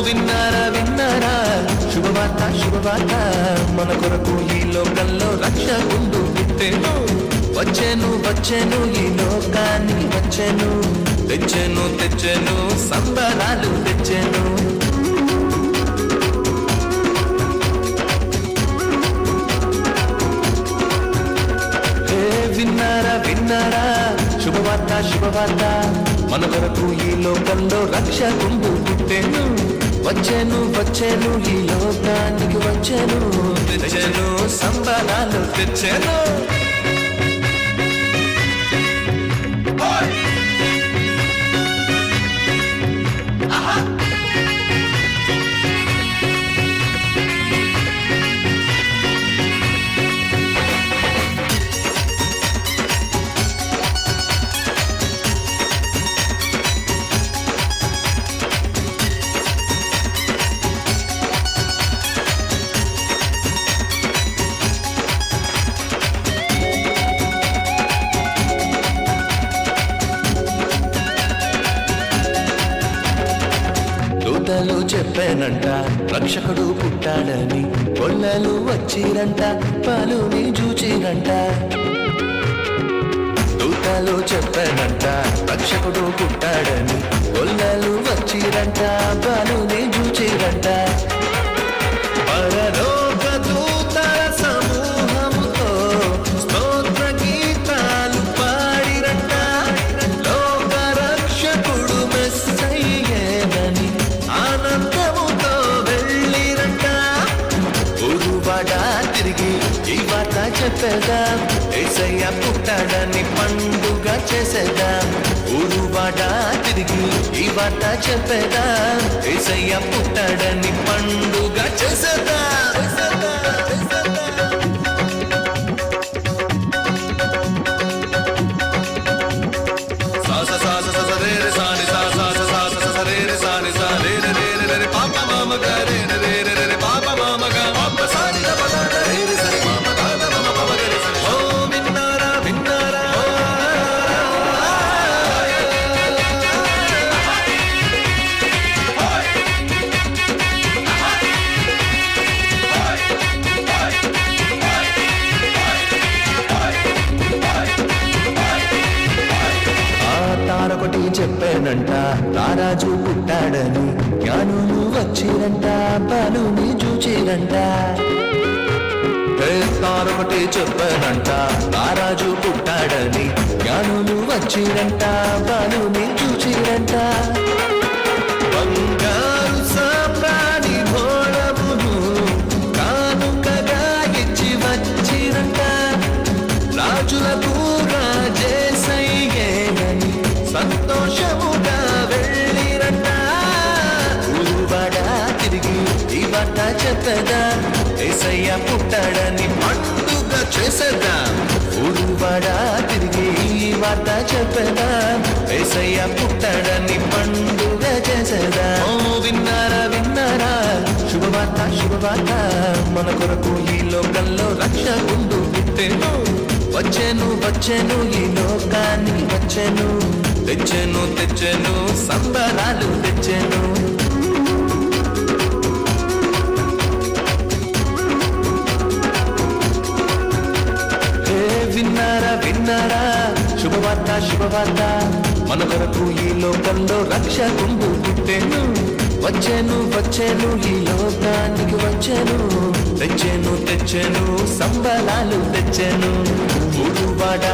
విన్నారా విన్నారా శుభవార్త శుభవార్త మన కొరకు ఈ లోకంలో రక్షకుండు పుట్టెను వచ్చెను వచ్చెను ఈ లోకానికి వచ్చెను తెచ్చెను తెచ్చెను సంబరాలు తెచ్చెను విన్నారా విన్నారా శుభవార్త శుభవార్త మన కొరకు ఈ లోకంలో రక్షకుండు పుట్టెను వచ్చెను వచ్చెను ఈ లోకానికి వచ్చెను తెచ్చెను సంబరాలు తెచ్చెను దూతలు చెప్పానంట రక్షకుడు పుట్టాడని కొల్లలు వచ్చిరంట పాలుని చూచిరంట దూతలు చెప్పానంట రక్షకుడు పుట్టాడని కొల్లలు వచ్చిరంట పాలుని చూచిరంట పరలోక దూతల సమూహముతో స్తోత్ర గీతాలు పాడిరంట లోక రక్షకుడు మెస్సయ్యేనని ఆనందముతో వెళ్ళిరంట ఊరువాడా తిరిగి ఈ వార్త చెప్పేద్దాం యేసయ్య పుట్టాడని పండుగ చేసేద్దాం ఊరువాడా తిరిగి ఈ వార్త చెప్పేద్దాం యేసయ్య పుట్టాడని పండుగ చేసేద్దాం తారొకటి చెప్పానంట రారాజు పుట్టాడని జ్ఞానులు వచ్చిరంట బాలుని చూచిరంట తారొకటి చెప్పానంట రారాజు పుట్టాడని జ్ఞానులు వచ్చిరంట బాలుని చూచిరంట బంగారు సాంబ్రాణి భోళమును కానుకగా ఇచ్చి వచ్చిరంట రాజులకు రాజేసయ్యేనని సంతోషముగా వెళ్ళిరంట ఊరువాడా తిరిగి ఈ వార్త చెప్పేద్దాం యేసయ్య పుట్టాడని పండుగ చేసేద్దాం ఊరువాడా తిరిగి ఈ వార్త చెప్పేద్దాం యేసయ్య పుట్టాడని పండుగ చేసేద్దాం విన్నారా విన్నారా శుభవార్త శుభవార్త మన కొరకు ఈ లోకంలో రక్షకుండు పుట్టెను వచ్చెను వచ్చెను ఈ లోకానికి వచ్చెను తెచ్చెను తెచ్చెను సంబరాలు తెచ్చెను విన్నారా విన్నారా శుభవార్త శుభవార్త మన కొరకు ఈ లోకంలో రక్షకుండు పుట్టెను వచ్చెను వచ్చెను ఈ లోకానికి వచ్చెను తెచ్చెను తెచ్చెను సంబరాలు తెచ్చెను ఊరువాడా